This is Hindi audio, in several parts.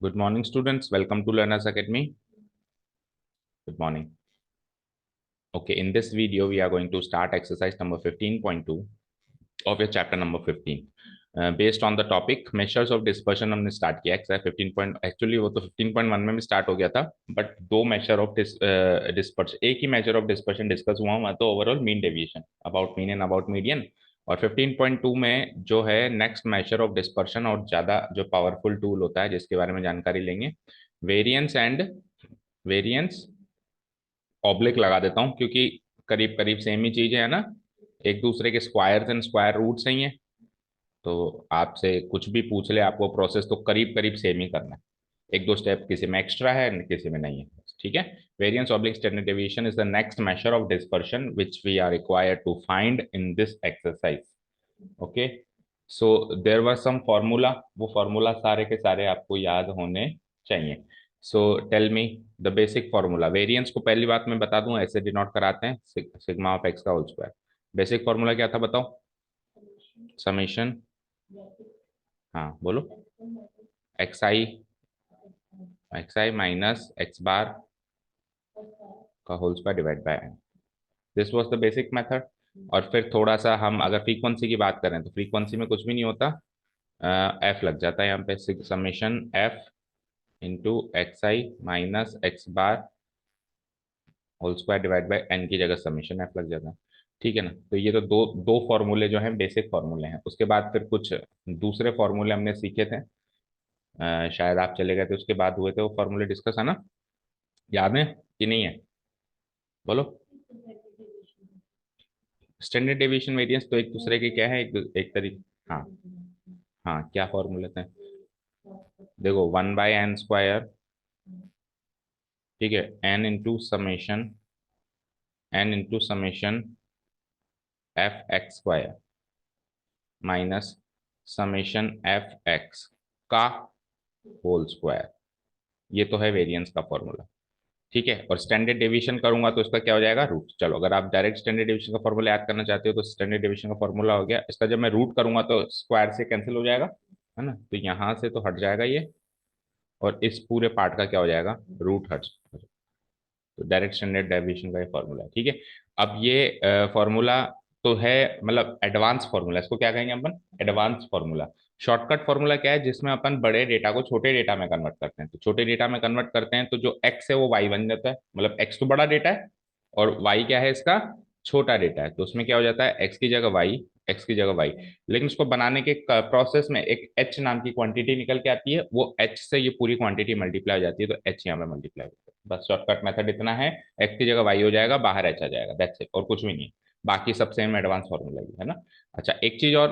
Good morning, students. Welcome to Learners Academy. Good morning. Okay, in this video, we are going to start exercise number 15.2 of your chapter number 15. Based on the topic measures of dispersion हमने स्टार्ट किया एक्सरसाइज 15 पॉइंट एक्चुअली वो तो 15.1 में भी स्टार्ट हो गया था बट दो मेजर ऑफ डिस्पर्शन एक ही मेजर ऑफ डिस्पर्शन डिस्कस हुआ तो overall mean deviation about mean and about median और 15.2 में जो है नेक्स्ट मेजर ऑफ डिस्पर्शन और ज्यादा जो पावरफुल टूल होता है जिसके बारे में जानकारी लेंगे वेरिएंस एंड वेरिएंस ऑब्लिक लगा देता हूँ क्योंकि करीब करीब सेम ही चीज है ना एक दूसरे के स्क्वायर्स एंड स्क्वायर रूट्स ही है तो आपसे कुछ भी पूछ ले आपको प्रोसेस तो करीब करीब सेम ही करना है एक दो स्टेप किसी में एक्स्ट्रा है किसी में नहीं है ठीक है variance oblique standard deviation is the next measure of dispersion which we are required to find in this exercise okay so there was some formula वो फॉर्मूला सारे के सारे आपको याद होने चाहिए so tell me the basic formula variance को पहली बात मैं बता दूं ऐसे डिनोट कराते हैं सिग्मा ऑफ एक्स का होल स्क्वायर बेसिक फॉर्मूला क्या था बताओ समेशन हाँ बोलो x i minus x bar का whole square divide by n this was the basic method और फिर थोड़ा सा हम अगर फ्रीक्वेंसी की बात करें तो फ्रीक्वेंसी में कुछ भी नहीं होता एफ लग जाता है यहाँ पे summation f into x i minus x bar whole square divide by n की जगह समेशन एफ लग जाता है ठीक है ना तो ये तो दो दो फॉर्मूले जो हैं बेसिक फॉर्मूले हैं उसके बाद फिर कुछ दूसरे फॉर्मूले हमने सीखे थे शायद आप चले गए थे उसके बाद हुए थे वो फॉर्मूले डिस्कस है ना याद है कि नहीं है बोलो स्टैंडर्ड डेविएशन वेरिएंस तो एक दूसरे के क्या है एक तरीके हाँ हाँ क्या फॉर्मूले थे देखो 1/n² ठीक है n into summation F x square minus summation F x का होल स्क्वायर ये तो है वेरिएंस का फॉर्मूला ठीक है और स्टैंडर्ड डेविएशन करूंगा तो इसका क्या हो जाएगा रूट चलो अगर आप डायरेक्ट स्टैंडर्ड डेविएशन का फॉर्मूला याद करना चाहते हो तो स्टैंडर्ड डेविएशन का फॉर्मूला हो गया इसका जब मैं रूट करूंगा तो स्क्वायर से कैंसिल हो जाएगा है ना तो यहां से तो हट जाएगा ये और इस पूरे पार्ट का क्या हो जाएगा रूट हट तो डायरेक्ट स्टैंडर्ड डेविएशन का ये फॉर्मूला है ठीक है अब ये फॉर्मूला तो है मतलब एडवांस फॉर्मूला इसको क्या कहेंगे अपन एडवांस फॉर्मूला शॉर्टकट फॉर्मूला क्या है जिसमें अपन बड़े डेटा को छोटे डेटा में कन्वर्ट करते हैं तो छोटे डेटा में कन्वर्ट करते हैं तो जो एक्स है वो वाई बन जाता है मतलब एक्स तो बड़ा डेटा है और वाई क्या है इसका छोटा डेटा है तो उसमें क्या हो जाता है एक्स की जगह वाई लेकिन उसको बनाने के प्रोसेस में एक एच नाम की क्वांटिटी निकल के आती है वो एच से ये पूरी क्वांटिटी मल्टीप्लाई हो जाती है तो एच यहाँ पे मल्टीप्लाई होता है बस शॉर्टकट मेथड इतना है एक्स की जगह वाई हो जाएगा बाहर एच आ जाएगा दैट्स इट और कुछ भी नहीं बाकी सब सेम एडवांस फॉर्मूला ही है ना अच्छा एक चीज और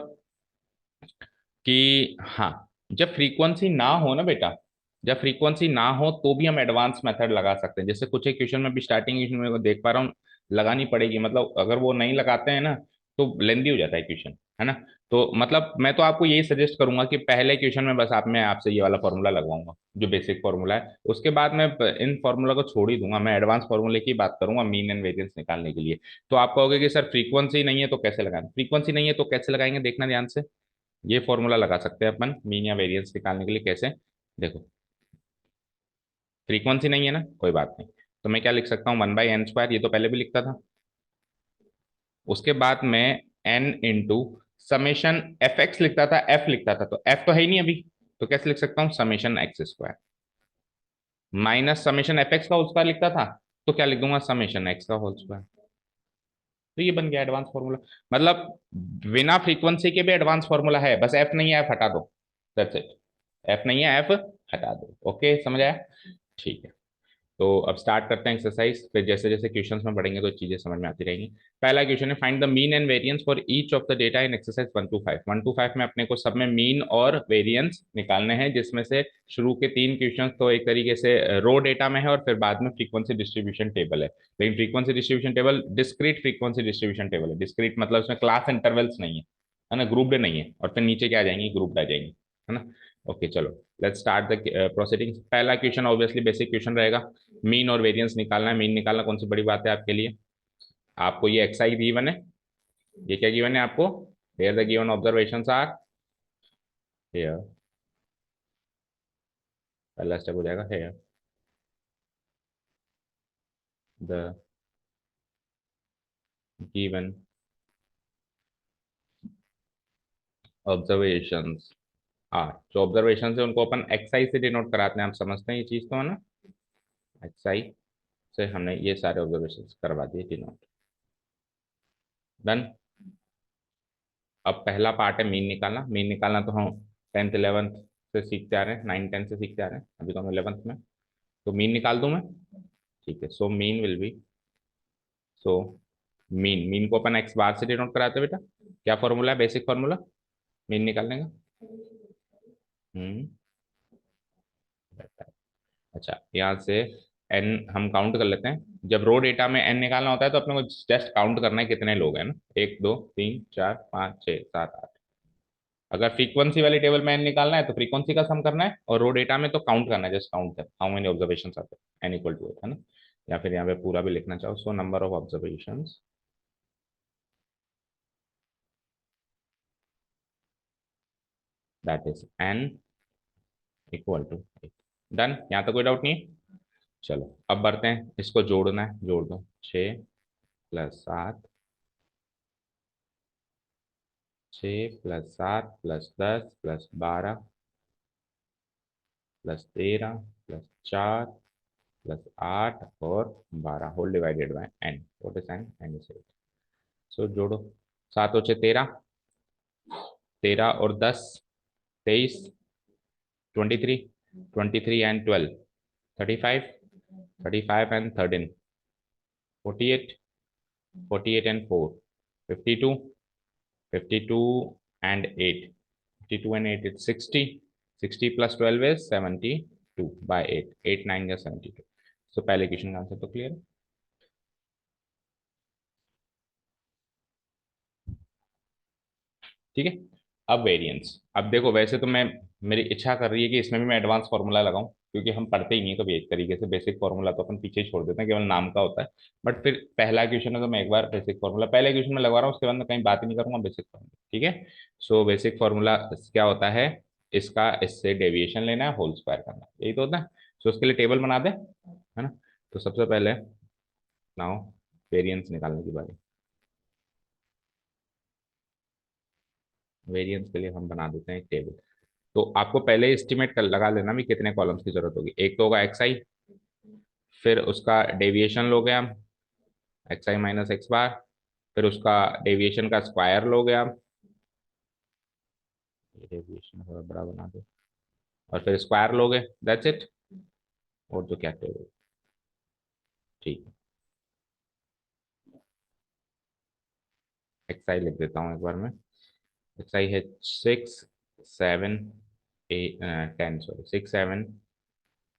कि हाँ जब फ्रीक्वेंसी ना हो ना बेटा जब फ्रीक्वेंसी ना हो तो भी हम एडवांस मेथड लगा सकते हैं जैसे कुछ एक क्वेश्चन में भी स्टार्टिंग क्वेश्चन में देख पा रहा हूँ लगानी पड़ेगी मतलब अगर वो नहीं लगाते हैं ना तो लेंदी हो जाता है क्वेश्चन है ना तो मतलब मैं तो आपको यही सजेस्ट करूंगा कि पहले क्वेश्चन में बस मैं आपसे ये वाला फॉर्मूला लगवाऊंगा जो बेसिक फॉर्मूला है उसके बाद मैं इन फॉर्मूला को छोड़ ही दूंगा मैं एडवांस फॉर्मूले की बात करूंगा मीन एंड वेरिएंस निकालने के लिए तो आप कहोगे कि सर फ्रीक्वेंसी नहीं है तो कैसे लगाएंगे फ्रीक्वेंसी नहीं है तो कैसे लगाएंगे देखना ध्यान से ये फॉर्मूला लगा सकते हैं अपन मीन या वेरिएंस निकालने के लिए कैसे देखो फ्रीक्वेंसी नहीं है ना कोई बात नहीं तो मैं क्या लिख सकता हूँ 1/n² ये तो पहले भी लिखता था उसके बाद में n into summation F x लिखता था एफ लिखता था तो एफ तो है ही नहीं अभी तो कैसे लिख सकता हूँ summation x square minus summation F x का होल स्क्वायर लिखता था तो क्या लिख दूंगा समेशन एक्स का होल स्क्वायर तो ये बन गया एडवांस फॉर्मूला मतलब बिना फ्रीक्वेंसी के भी एडवांस फॉर्मूला है बस एफ नहीं है एफ हटा दो दैट्स इट एफ नहीं है एफ हटा दो ओके समझ आया ठीक है तो अब स्टार्ट करते हैं एक्सरसाइज फिर जैसे जैसे क्वेश्चंस में पढ़ेंगे तो चीजें समझ में आती रहेंगी पहला क्वेश्चन है find the mean and variance for each of the data in exercise 1 to 5 में अपने को सब में मीन और वेरिएंस निकालने हैं जिसमें से शुरू के तीन क्वेश्चंस तो एक तरीके से रो डेटा में है और फिर बाद में फ्रीक्वेंसी डिस्ट्रीब्यूशन टेबल है लेकिन frequency distribution table discrete frequency distribution table है डिस्क्रीट मतलब उसमें क्लास इंटरवल्स नहीं है ना ग्रुप्ड नहीं है और फिर नीचे क्या आ जाएंगी ग्रुप्ड आ जाएंगी है ना ओके चलो लेट्स स्टार्ट द प्रोसीडिंग पहला क्वेश्चन ऑब्वियसली बेसिक क्वेश्चन रहेगा मीन और वेरिएंस निकालना है मीन निकालना कौन सी बड़ी बात है आपके लिए आपको ये एक्स आई गिवन है ये क्या गिवन है आपको here the given observations are here पहला स्टेप हो जाएगा है द गिवन ऑब्जर्वेशंस आर, जो ऑब्जर्वेशन है उनको अपन एक्सआई से डिनोट कराते हैं, आप समझते हैं ये चीज तो है ना। एक्सआई से हमने ये सारे ऑब्जर्वेशन करवा दिए डिनोट। डन। अब पहला पार्ट है मीन निकालना। मीन निकालना तो हम 10th 11th से सीखते आ रहे हैं, 9 10 से सीखते आ रहे हैं, अभी तो हम 11th में। तो मीन निकाल दूं मैं? ठीक है। So mean will be, so mean, mean को अपन एक्स बार से डिनोट कराते हैं बेटा। क्या फॉर्मूला है, बेसिक फॉर्मूला मीन निकालने का? हम्म। अच्छा, यहाँ से एन हम काउंट कर लेते हैं। जब रो डेटा में एन निकालना होता है तो अपने को जस्ट काउंट करना है कितने लोग हैं ना, 1 2 3 4 5 6 7 8। अगर फ्रीक्वेंसी वाली टेबल में एन निकालना है तो फ्रीक्वेंसी का सम करना है, और रो डेटा में तो काउंट करना है, जस्ट काउंट है हाउ मेनी ऑब्जर्वेशन आते हैं, एन इक्वल टू है ना। या फिर यहाँ पे पूरा भी लिखना चाहो, so number of observation that is n equal to. Done, यहाँ तो कोई डाउट नहीं है। चलो अब बढ़ते हैं, इसको जोड़ना है, जोड़ दो। 6 + 7 + 10 + 12 + 13 + 8 और 12 whole divided by n. What is n? N is 8। So जोड़ो, 7 × 6 = 13, 13 और 10 23, 23, 23 and 12 35, 35 and 13 48, 48 and 4 52, 52 and 8, 52 and 8 is 60, 60 + 12 is 72 by 8, 8 9 या 72। सो पहले क्वेश्चन का आंसर तो क्लियर है। ठीक है। अब वेरिएंस, अब देखो वैसे तो मैं, मेरी इच्छा कर रही है कि इसमें भी मैं एडवांस फॉर्मूला लगाऊं, क्योंकि हम पढ़ते ही नहीं कभी एक तरीके से। बेसिक फॉर्मूला तो अपन पीछे ही छोड़ देते हैं, केवल नाम का होता है। बट फिर पहला क्वेश्चन है तो मैं एक बार बेसिक फॉर्मूला पहले क्वेश्चन में लगवा रहा हूँ, उसके बाद मैं कहीं बात ही नहीं करूंगा, बेसिक फॉर्मूला। ठीक है। सो बेसिक फॉर्मूला क्या होता है, इसका इससे डेविएशन लेना है, होल स्क्वायर करना है, यही तो होता है। सो उसके लिए टेबल बना दे, है ना। तो सबसे पहले नाउ वेरिएंस निकालने की बारी। वेरिएंस के लिए हम बना देते हैं एक टेबल। तो आपको पहले एस्टिमेट कर लगा लेना भी कितने कॉलम्स की जरूरत होगी। एक तो होगा एक्स आई, फिर उसका डेविएशन लोगे हम, एक्स आई माइनस एक्स बार, फिर उसका डेविएशन का स्क्वायर लोगे हम, डेविएशन थोड़ा बड़ा बना दो, और फिर स्क्वायर लोगे, दैट्स इट। और तो क्या टेबल। ठीक है, एक्स आई लिख देता हूँ एक बार में। एक्स आई है 6 7 8 10, सॉरी 6 7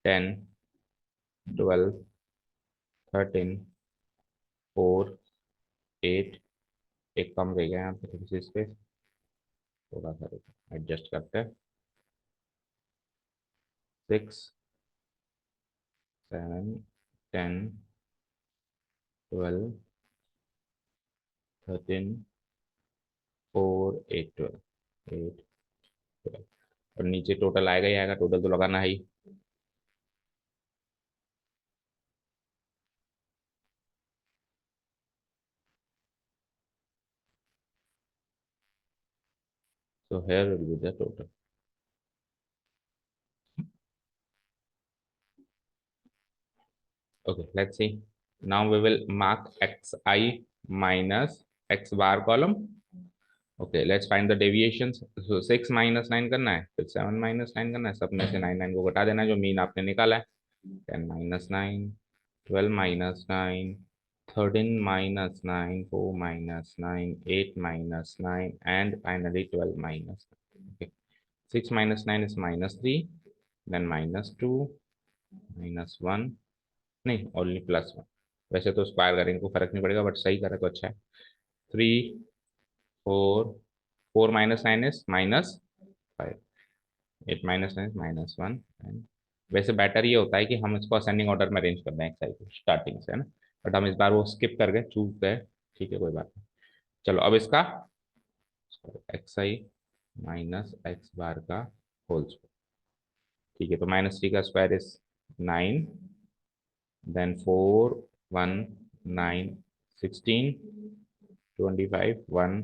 10 12 13 4 8। एक कम रह गया यहाँ पे, थोड़ी सी स्पेस, थोड़ा सा एडजस्ट करते हैं। 6 7 10 12 13 4 8 12 8 12। और नीचे टोटल आएगा ही आएगा, टोटल तो लगाना है ही। So here will be the total. Okay, let's see. Now we will mark xi minus x bar column. Okay, let's find the deviations. So 6 - 9 करना है, फिर 7 - 9 करना है, सब में से 9 9 को घटा देना है जो मीन आपने निकाला है। 10 - 9, 12 - 9, 13 - 9, 4 - 9, 8 - 9 and finally 12 - 9। Okay, 6 - 9 is -3, then -2, -1, नहीं ओनली +1। वैसे तो स्क्वायर करेंगे को फर्क नहीं पड़ेगा, बट सही करे तो अच्छा है। 3 4, 4 - 9 इज -5, 8 - 9 इज -1। एंड वैसे बेटर ये होता है कि हम इसको असेंडिंग ऑर्डर में अरेंज कर दें एक्स आई को स्टार्टिंग से, है ना। बट हम इस बार वो स्किप कर गए, चूक गए। ठीक है, कोई बात नहीं। चलो अब इसका x i minus x bar का होल स्क्वायर। ठीक है, तो -3 का स्क्वायर इज 9, देन 4 1 9 16 25 1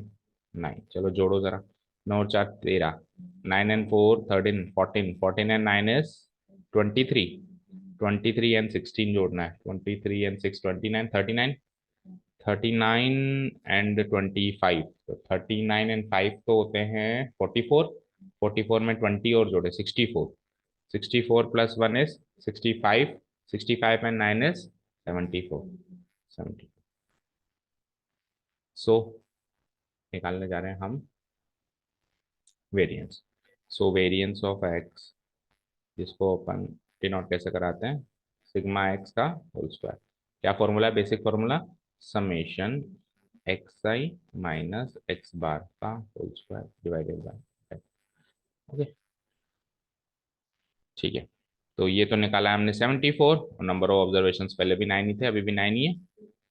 9। चलो जोड़ो जरा, 9 और 4 13, 9 एंड 4 13 14, 14 एंड 9 इज 23, 23 एंड 16 जोड़ना है, 23 एंड 6 29, 39, 39 एंड 25, तो 39 एंड 5 तो होते हैं 44, 44 में 20 और जोड़े 64, 64 plus 1 is 65, 65 and 9 is 74, 70। So निकालने जा रहे हैं हम variance. So variance of x, जिसको अपन डिनोट कैसे कराते हैं, सिग्मा एक्स का होल स्क्वायर। क्या फॉर्मूला है, basic formula, summation x i minus x bar का whole square divided by. Okay, ठीक है। तो ये तो निकाला है हमने 74, और नंबर ऑफ ऑब्जर्वेशन पहले भी 9 ही थे, अभी भी 9 ही है।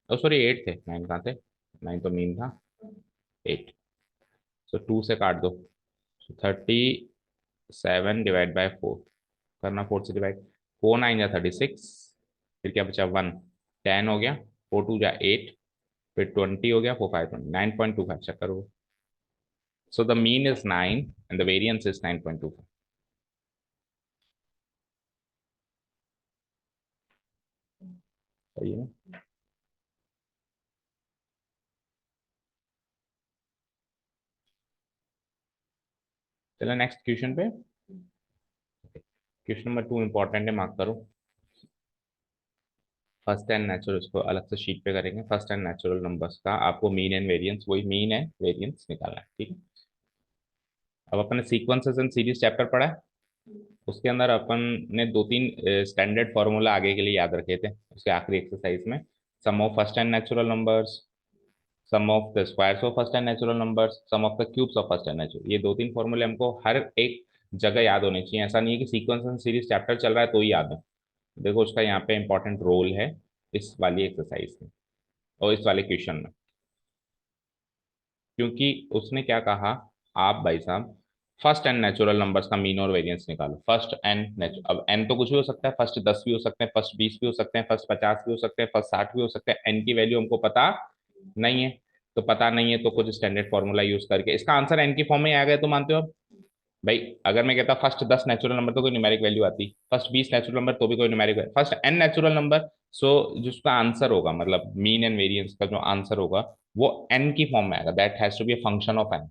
ओ सॉरी 8 थे, 9 कहाँ थे, 9 तो मीन था, 8। सो 2 से काट दो, 37/4 करना, 4 से डिवाइड, 4 9 जा 36, फिर क्या बचा 1, 10 हो गया, 4 2 जा 8, फिर 20 हो गया, 4 5 20, 9.25 चेक करो। So the mean is 9 and the variance is 9.25। सही है। चलो नेक्स्ट क्वेश्चन पे। क्वेश्चन नंबर 2 इंपॉर्टेंट है, मार्क करो। फर्स्ट एंड नेचुरल, इसको अलग से शीट पे करेंगे। फर्स्ट एंड नेचुरल नंबर्स का आपको मीन एंड वेरिएंस, वही मीन है वेरिएंस निकालना है, ठीक है। अब अपन ने सीक्वेंसेस एंड सीरीज चैप्टर पढ़ा है, उसके अंदर अपन ने 2 3 स्टैंडर्ड फॉर्मूला आगे के लिए याद रखे थे उसके आखिरी एक्सरसाइज में। Sum of first n natural numbers, sum of the squares of first n natural numbers, sum of the cubes of first n natural. ये 2 3 फॉर्मूले हमको हर एक जगह याद होने चाहिए। ऐसा नहीं है कि सीक्वेंस एंड सीरीज चैप्टर चल रहा है तो ही याद है। देखो उसका यहाँ पे इंपॉर्टेंट रोल है इस वाली एक्सरसाइज में और इस वाले क्वेश्चन में, क्योंकि उसने क्या कहा, आप भाई साहब फर्स्ट एंड नेचुरल नंबर्स का मीन और वेरिएंस निकालो। फर्स्ट एंड नेचुरल, अब एन तो कुछ भी हो सकता है, फर्स्ट 10 भी हो सकते हैं, फर्स्ट 20 भी हो सकते हैं, फर्स्ट 50 भी हो सकते हैं, फर्स्ट 60 भी हो सकते हैं। एन की वैल्यू हमको पता नहीं है, तो पता नहीं है तो कुछ स्टैंडर्ड फॉर्मूला यूज करके इसका आंसर एन की फॉर्म में आ गया तो मानते हो आप? भाई अगर मैं कहता फर्स्ट 10 नेचुरल नंबर तो कोई न्यूमेरिक वैल्यू आती, फर्स्ट 20 नेचुरल नंबर तो भी कोई numeric value, first n natural number, so जिसका आंसर होगा मतलब मीन एंड वेरिएंस का जो आंसर होगा वो एन की फॉर्म में आएगा। That has to be a function of n,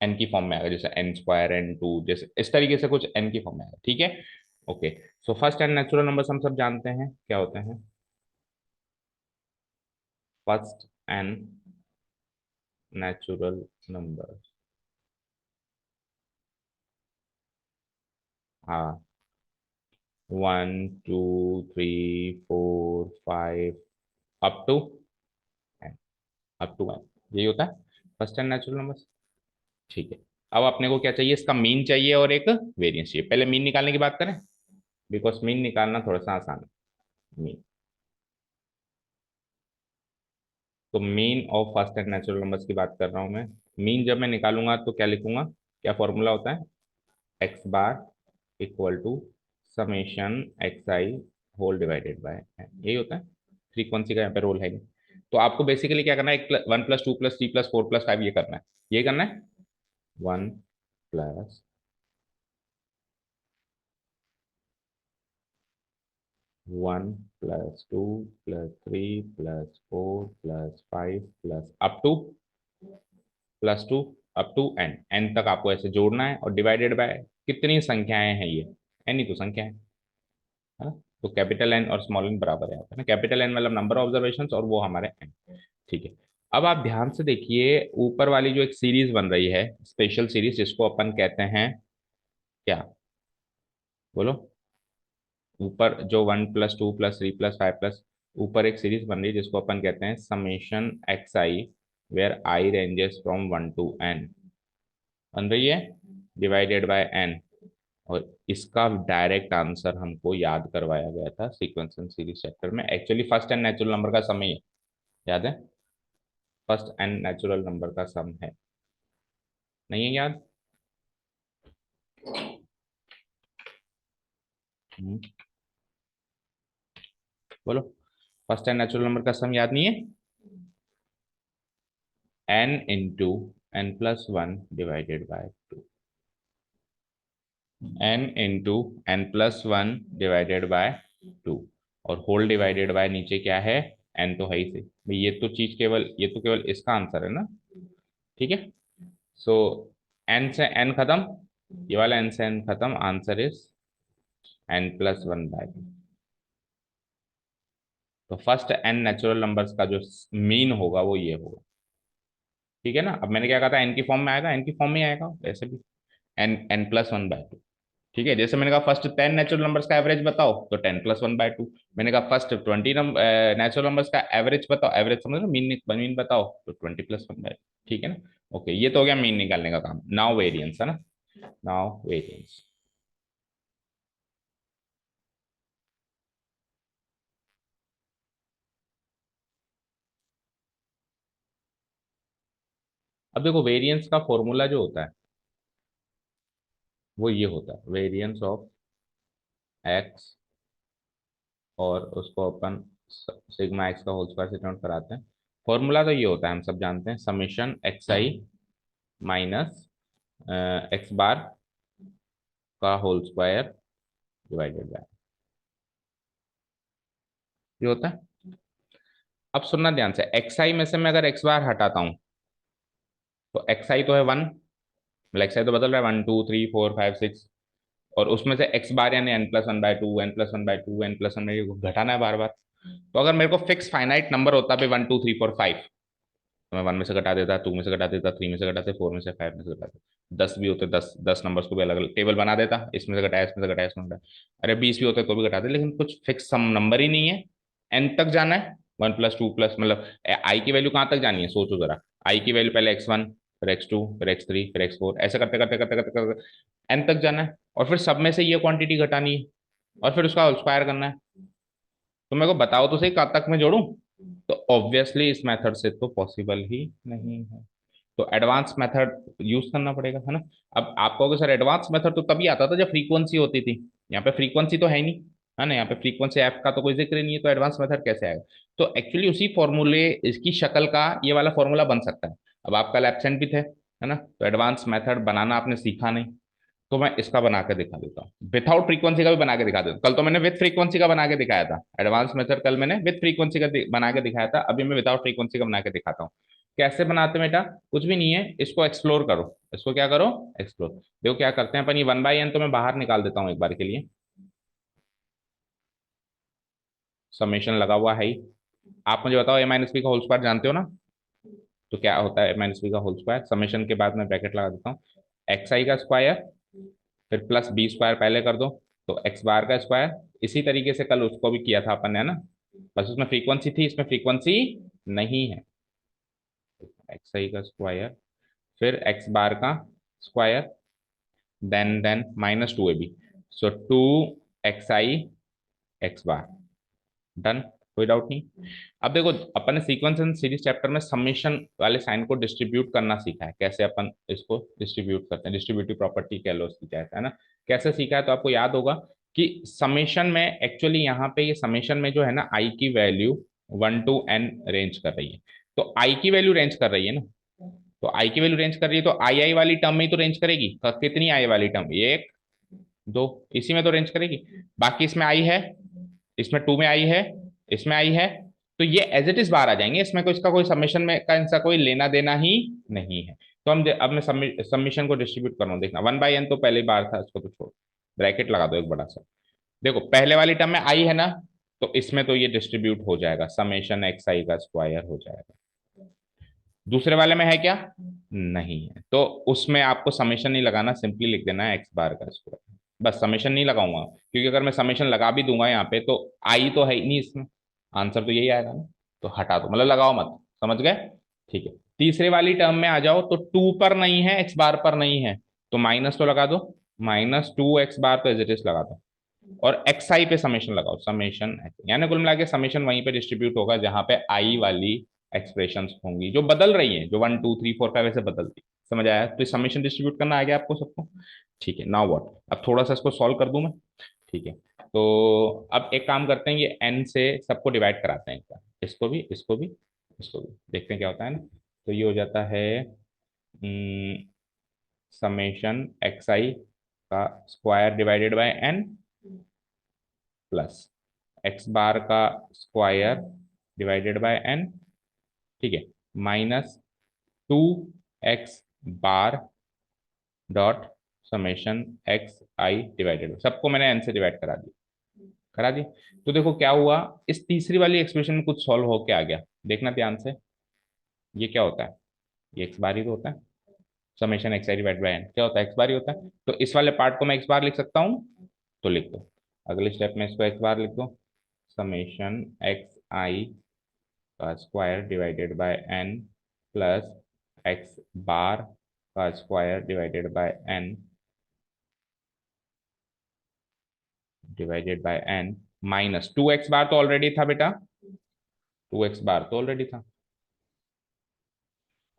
n की फॉर्म में आएगा, जैसे एन स्क्वायर एन टू, जैसे इस तरीके से कुछ एन की फॉर्म में आएगा, ठीक है। Okay, so first n natural numbers हम सब जानते हैं क्या होते हैं। फर्स्ट एंड नेचुरल नंबर, हाँ, 1 2 3 4 5 up to n, up to n, यही होता है फर्स्ट एंड नेचुरल नंबर्स, ठीक है। अब अपने को क्या चाहिए, इसका मीन चाहिए और एक वेरिएंस चाहिए। पहले मीन निकालने की बात करें, बिकॉज मीन निकालना थोड़ा सा आसान है। मीन, तो mean of first n natural numbers की बात कर रहा हूं मैं। मीन जब मैं निकालूंगा तो क्या लिखूंगा, क्या फॉर्मूला होता है, x bar equal to summation x i whole divided by, यही होता है। फ्रीक्वेंसी का यहाँ पे रोल है नहीं। तो आपको बेसिकली क्या करना है, 1 + 2 + 3 + 4 + 5 ये करना है, ये करना है 1 + 2 + 3 + 4 + 5 plus +2 up to n, n तक आपको ऐसे जोड़ना है और डिवाइडेड बाय कितनी संख्याएं हैं ये, एन ही तो संख्या है ना। तो कैपिटल एन और स्मॉल एन बराबर है ना, कैपिटल एन मतलब नंबर ऑफ ऑब्जर्वेशन और वो हमारे एन, ठीक है। अब आप ध्यान से देखिए ऊपर वाली जो एक सीरीज बन रही है, स्पेशल सीरीज, जिसको अपन कहते हैं क्या, बोलो। ऊपर जो 1 + 2 + 3 + 5 ऊपर एक सीरीज बन रही है जिसको अपन कहते हैं summation x i, where i ranges from 1 to n, बन रही है डिवाइडेड बाय एन। और इसका डायरेक्ट आंसर हमको याद करवाया गया था सीक्वेंस एंड सीरीज चैप्टर में। Actually first n natural number का सम ही है, याद है, फर्स्ट एंड नेचुरल नंबर का सम है, नहीं है याद। बोलो, फर्स्ट एन नेचुरल नंबर का सम याद नहीं है? n into n plus one divided by two, n into n plus one divided by two, और होल डिवाइडेड बाय नीचे क्या है, n तो है ही से भाई, ये तो चीज केवल, ये तो केवल इसका आंसर है ना, ठीक है। सो n से n खत्म, ये वाला n से n खत्म, answer is n plus one by to. तो फर्स्ट n नेचुरल नंबर्स का जो मीन होगा वो ये होगा, ठीक है ना। अब मैंने क्या कहा था, n की फॉर्म में आएगा, n की फॉर्म में आएगा वैसे भी, n plus one by to, ठीक है। जैसे मैंने कहा फर्स्ट 10 नेचुरल नंबर्स का एवरेज बताओ, तो 10 प्लस वन बाय टू। मैंने कहा फर्स्ट 20 नेचुरल नंबर्स का एवरेज बताओ, एवरेज समझ लो, मीन मीन बताओ, तो 20 प्लस वन बाय, ठीक है ना। ओके, ये तो हो गया मीन निकालने का काम। नाउ वेरिएंस है ना, नाउ वेरिएंस। अब देखो वेरिएंस का फॉर्मूला जो होता है वो ये होता है, वेरिएंस ऑफ एक्स, और उसको अपन सिग्मा एक्स का होल स्क्वायर से डिनोट कराते हैं। फॉर्मूला तो ये होता है, हम सब जानते हैं, summation x i minus x bar का होल स्क्वायर डिवाइडेड बाय, ये होता है। अब सुनना ध्यान से, एक्स आई में से मैं अगर एक्स बार हटाता हूं, तो एक्स आई तो है वन, मतलब एक्स आई तो बदल रहा है, one two three four five six, और उसमें से एक्स बार यानी n plus one by two, n plus one by two, n plus one by two घटाना है बार बार। तो अगर मेरे को फिक्स फाइनाइट नंबर होता है one two three four five, तो मैं वन में से घटा देता, टू में से घटा देता, थ्री में से घटाते, फोर में से, फाइव में से घटाते, दस भी होते, दस दस नंबर्स को भी अलग अलग टेबल बना देता, इसमें से घटाया, इसमें से घटाया, इसमें घटाया, अरे 20 भी होते तो भी घटाते, लेकिन कुछ फिक्स सम नंबर ही नहीं है। एन तक जाना है, वन प्लस टू प्लस, मतलब आई की वैल्यू कहाँ तक जानी है, सोचो जरा। आई की वैल्यू पहले एक्स वन, फिर एक्स टू, फिर एक्स थ्री, फिर एक्स फोर, ऐसे करते करते करते करते करते एन तक जाना है, और फिर सब में से ये क्वांटिटी घटानी है, और फिर उसका स्क्वायर करना है। तो मेरे को बताओ तो सही, कब तक मैं जोड़ूं? तो ऑब्वियसली इस मेथड से तो पॉसिबल ही नहीं है, तो एडवांस मेथड यूज करना पड़ेगा, है ना। अब आप कहोगे सर एडवांस मेथड तो तभी आता था जब फ्रीक्वेंसी होती थी, यहाँ पे फ्रीक्वेंसी तो है नहीं, है ना, यहाँ पे फ्रीक्वेंसी एफ का तो कोई जिक्र नहीं है, तो एडवांस मेथड कैसे आएगा? तो एक्चुअली उसी फॉर्मूले, इसकी शक्ल का ये वाला फॉर्मूला बन सकता है। अब आप कल एब्सेंट भी थे, है ना, तो एडवांस मेथड बनाना आपने सीखा नहीं, तो मैं इसका बना के दिखा देता हूँ, विथआउट फ्रीक्वेंसी का भी बना के दिखा देता हूँ। कल तो मैंने विथ फ्रीक्वेंसी का बना के दिखाया था, एडवांस मेथड कल मैंने विथ फ्रीक्वेंसी का बना के दिखाया था, अभी मैं विदाउट फ्रीक्वेंसी का बना के दिखाता हूँ। कैसे बनाते बेटा? कुछ भी नहीं है, इसको एक्सप्लोर करो, इसको क्या करो, एक्सप्लोर। देखो क्या करते हैं अपन, ये वन बाई एन तो मैं बाहर निकाल देता हूँ एक बार के लिए, समेशन लगा हुआ है ही। आप मुझे बताओ ए माइनस बी का होल स्क्वायर जानते हो ना, तो क्या होता है ए माइनस बी का होल स्क्वायर, समेशन के बाद मैं ब्रैकेट लगा देता हूँ, एक्स आई का स्क्वायर, फिर प्लस बी स्क्वायर पहले कर दो, तो एक्स बार का स्क्वायर। इसी तरीके से कल उसको भी किया था अपन ने, है ना, बस उसमें फ्रीक्वेंसी थी, इसमें फ्रीक्वेंसी नहीं है। एक्स आई का स्क्वायर, फिर एक्स बार का square, then minus two a b, so two x i x bar, done, कोई डाउट नहीं। अब देखो, अपन ने सीक्वेंस एंड सीरीज चैप्टर में समेशन वाले साइन को डिस्ट्रीब्यूट करना सीखा है, कैसे अपन इसको डिस्ट्रीब्यूट करते हैं, डिस्ट्रीब्यूटिव प्रॉपर्टी कह लो उसकी, क्या है ना, कैसे सीखा है। तो आपको याद होगा कि समेशन में एक्चुअली यहाँ पे, ये समेशन में जो है ना, आई की value one to n range कर रही है, तो आई की वैल्यू रेंज कर रही है ना, तो आई की वैल्यू रेंज कर रही है, तो आई आई वाली टर्म में ही तो रेंज करेगी, कितनी आई वाली टर्म, एक दो, इसी में तो रेंज करेगी। बाकी इसमें आई है, इसमें टू में आई है, इसमें आई है, तो ये एज इट इज बाहर आ जाएंगे, इसमें कोई, इसका कोई समेशन में का इनका कोई लेना देना ही नहीं है। तो हम अब मैं समीशन को डिस्ट्रीब्यूट कर रहा हूँ, देखना वन बाई एन तो पहले बार था, इसको तो छोड़, ब्रैकेट लगा दो एक बड़ा सा। देखो पहले वाली टर्म में आई है ना, तो इसमें तो ये डिस्ट्रीब्यूट हो जाएगा, समेशन एक्स आई का स्क्वायर हो जाएगा। दूसरे वाले में है क्या? नहीं है, तो उसमें आपको समेशन नहीं लगाना, सिंपली लिख देना है एक्स बार का स्क्वायर, बस समेशन नहीं लगाऊंगा, क्योंकि अगर मैं समेशन लगा भी दूंगा यहाँ पे, तो आई तो है ही नहीं इसमें, आंसर तो यही आएगा ना, तो हटा दो, मतलब लगाओ मत, समझ गए? ठीक है, तीसरे वाली टर्म में आ जाओ, तो टू पर नहीं है, एक्स बार पर नहीं है, तो माइनस तो लगा दो, माइनस टू एक्स बार तो एज इट इज लगा दो, और एक्स आई पे समेशन लगाओ, समेशन, यानी कुल मिला के समेशन वहीं पे डिस्ट्रीब्यूट होगा जहां पे आई वाली एक्सप्रेशंस होंगी, जो बदल रही हैं, जो one two three four five ऐसे बदलती। समझ आया? तो समेशन डिस्ट्रीब्यूट करना आ गया आपको सबको? ठीक है, नाउ व्हाट, अब थोड़ा सा इसको सॉल्व कर दूं मैं। ठीक है, तो अब एक काम करते हैं, ये n से सबको डिवाइड कराते हैं एक बार, इसको भी, इसको भी, इसको भी, देखते हैं क्या होता है ना। तो ये हो जाता है समेशन एक्स आई का square divided by n plus x bar का स्क्वायर डिवाइडेड बाय n, ठीक है, minus 2x bar dot summation x i divided, सबको मैंने n से डिवाइड करा दी। तो देखो क्या हुआ, इस तीसरी वाली एक्सप्रेशन में कुछ सॉल्व होके आ गया, देखना ध्यान से। ये क्या होता है, ये एक्स बार ही तो होता है, summation x i divide by n क्या होता है, एक्स बार ही होता है। तो इस वाले पार्ट को मैं एक्स बार लिख सकता हूँ, तो लिख दो। अगले स्टेप में इसको एक्स बार लिख दो, समेशन एक्स आई का square divided by n plus x bar का square divided by n divided by n minus 2x bar तो ऑलरेडी था बेटा, 2x बार तो ऑलरेडी था,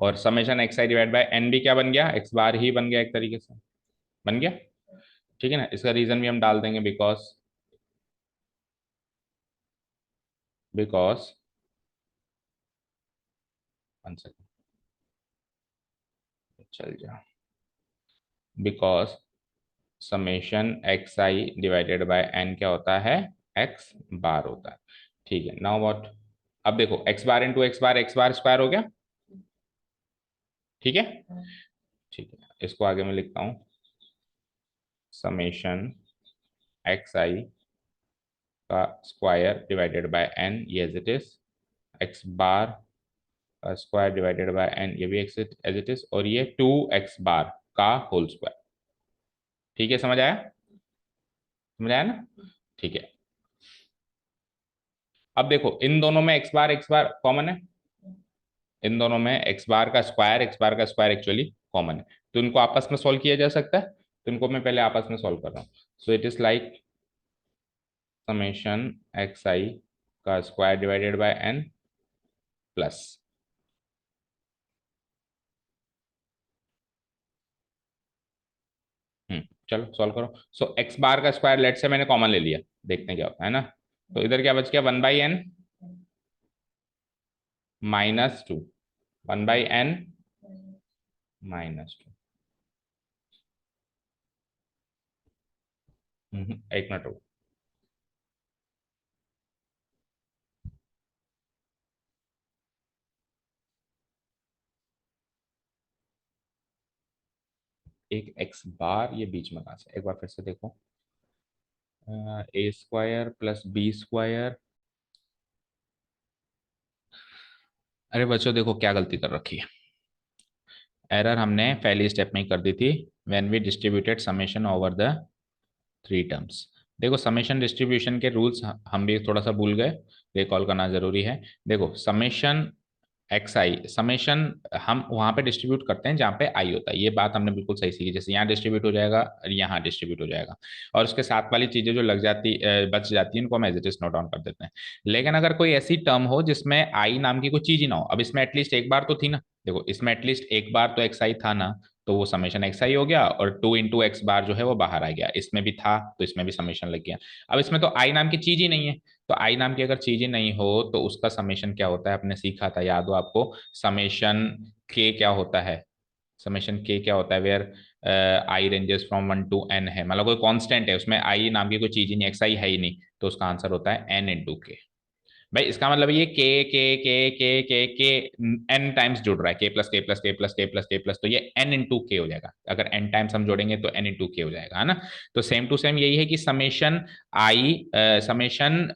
और summation x i divide by n भी क्या बन गया, एक्स बार ही बन गया, एक तरीके से बन गया। ठीक है ना, इसका रीजन भी हम डाल देंगे, बिकॉज वन सेकेंड, चल जा, because summation x i divided by n क्या होता है, एक्स बार होता है। ठीक है, नाउ व्हाट, अब देखो x bar into x bar square हो गया, ठीक है। ठीक है, इसको आगे मैं लिखता हूँ, समेशन एक्स आई का स्क्वायर डिवाइडेड बाय एन, ये as it is, x bar का स्क्वायर डिवाइडेड बाय एन, ये भी एक्स एज इट इज, और ये 2x बार का होल स्क्वायर। ठीक है, समझ आया ना। ठीक है, अब देखो इन दोनों में एक्स बार कॉमन है, इन दोनों में एक्स बार का स्क्वायर एक्चुअली कॉमन है, तो इनको आपस में सॉल्व किया जा सकता है। तो इनको मैं पहले आपस में सॉल्व कर रहा हूँ, so it is like summation x i का square divided by n plus, चलो सॉल्व करो। सो एक्स बार का स्क्वायर लेट से मैंने कॉमन ले लिया, देखते हैं क्या होता है ना। तो इधर क्या बच गया, 1/n -2, 1/n -2। एक मिनट रुको, एक एक्स बार ये बीच में कहा से, एक बार फिर से देखो, ए स्क्वायर प्लस बी स्क्वायर, अरे बच्चों देखो क्या गलती कर रखी है, एरर हमने पहली स्टेप में ही कर दी थी, when we distributed summation over the 3 terms. देखो समेशन डिस्ट्रीब्यूशन के रूल्स हम भी थोड़ा सा भूल गए, रिकॉल करना जरूरी है। देखो समेशन एक्स आई, समेशन हम वहां पे डिस्ट्रीब्यूट करते हैं जहाँ पे आई होता है, ये बात हमने बिल्कुल सही सीखी, जैसे यहाँ डिस्ट्रीब्यूट हो जाएगा और यहाँ डिस्ट्रीब्यूट हो जाएगा, और उसके साथ वाली चीजें जो लग जाती बच जाती है उनको हम as it is note down कर देते हैं। लेकिन अगर कोई ऐसी टर्म हो जिसमें आई नाम की कोई चीज ही ना हो, अब इसमें एटलीस्ट एक बार तो थी ना, देखो इसमें एटलीस्ट एक बार तो एक्स आई था ना, तो वो समेशन एक्स आई हो गया, और 2 × x बार जो है वो बाहर आ गया, इसमें भी था तो इसमें भी समेशन लग गया। अब इसमें तो आई नाम की चीज ही नहीं है, तो आई नाम की अगर चीज ही नहीं हो तो उसका समेशन क्या होता है, आपने सीखा था याद हो आपको, समेशन के क्या होता है, समेशन के क्या होता है, where i ranges from 1 to n है, मतलब कोई कांस्टेंट है उसमें आई नाम की कोई चीज ही नहीं, एक्स आई है ही नहीं, तो उसका आंसर होता है n × k। भाई इसका मतलब ये के एन टाइम्स जुड़ रहा है, के प्लस के प्लस के प्लस के प्लस के प्लस, तो ये n × k हो जाएगा, अगर n टाइम्स हम जोड़ेंगे तो n × k हो जाएगा, है ना। तो सेम टू सेम यही है कि समेशन आई, समेशन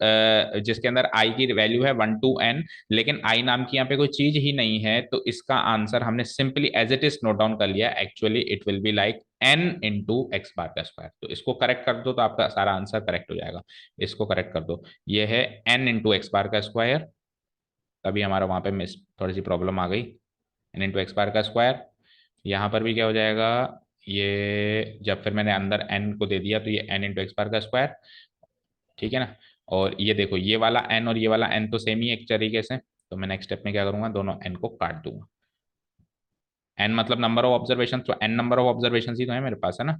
जिसके अंदर आई की वैल्यू है 1 to n, लेकिन आई नाम की यहाँ पे कोई चीज ही नहीं है, तो इसका आंसर हमने simply as it is note down कर लिया, actually it will be like n × x bar का स्क्वायर। तो इसको करेक्ट कर दो तो आपका सारा आंसर करेक्ट हो जाएगा, इसको करेक्ट कर दो, ये है n × x बार का स्क्वायर, तभी हमारा वहां पे मिस थोड़ी सी प्रॉब्लम आ गई, n × x बार का स्क्वायर। यहाँ पर भी क्या हो जाएगा, ये जब फिर मैंने अंदर n को दे दिया तो ये n × x बार का स्क्वायर, ठीक है ना। और ये देखो ये वाला n और ये वाला n तो सेम ही एक तरीके से, तो मैं नेक्स्ट स्टेप में क्या करूंगा, दोनों n को काट दूंगा, n मतलब नंबर ऑफ ऑब्जर्वेशन, तो n नंबर ऑफ ऑब्जर्वेशन ही तो है मेरे पास, है ना,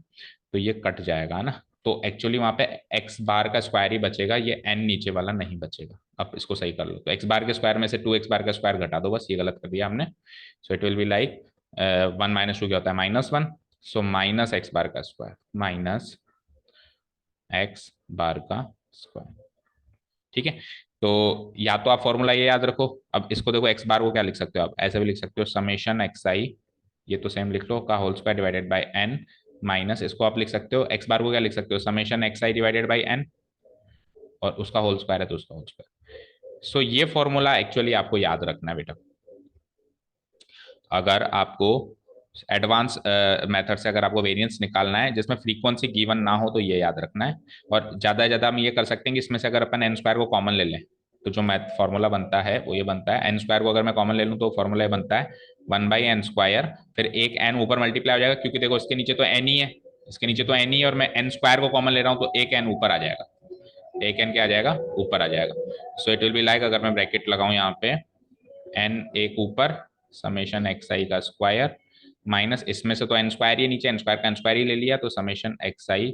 तो ये कट जाएगा, है ना। तो एक्चुअली वहां पे एक्स बार का स्क्वायर ही बचेगा, ये एन नीचे वाला नहीं बचेगा। अब इसको सही कर लो, तो एक्स बार के स्क्वायर में से 2x बार का स्क्वायर घटा दो, बस ये गलत कर दिया हमने। So it will be like 1 - 2 क्या होता है -1, सो माइनस एक्स बार का स्क्वायर, माइनस एक्स बार का स्क्वायर। ठीक है, तो या तो आप फॉर्मूला ये याद रखो, अब इसको देखो एक्स बार को क्या लिख सकते हो आप, ऐसे भी लिख सकते हो समेशन एक्स आई, ये तो सेम लिख लो, का whole square divided by n, minus इसको आप लिख सकते हो एक्स बार को क्या लिख सकते हो, summation x i divided by n, और उसका होल स्क्वायर है तो उसका होल स्क्वायर। सो ये फॉर्मूला एक्चुअली आपको याद रखना है बेटा। अगर आपको एडवांस मेथड से अगर आपको वेरिएंस निकालना है जिसमें फ्रीक्वेंसी गिवन ना हो, तो ये याद रखना है। और ज्यादा से ज्यादा हम ये कर सकते हैं कि इसमें से अगर अपन एन स्क्वायर को कॉमन ले लें, तो जो मैथ फॉर्मूला बनता है वो ये बनता है, एन स्क्वायर को अगर मैं कॉमन ले लूँ तो फॉर्मूला ये बनता है 1/n², फिर एक एन ऊपर मल्टीप्लाई हो जाएगा, क्योंकि देखो इसके नीचे तो एन ही है, इसके नीचे तो एन ही है, और मैं एन स्क्वायर को कॉमन ले रहा हूँ तो एक एन ऊपर आ जाएगा, एक एन क्या आ जाएगा, ऊपर आ जाएगा। So it will be like, अगर मैं ब्रैकेट लगाऊं यहाँ पे, एन एक ऊपर समेशन एक्स आई का स्क्वायर, माइनस इसमें से तो एन स्क्वायर ही नीचे, एन स्क्वायर का एन स्क्वायर ही ले लिया, तो समेशन एक्स आई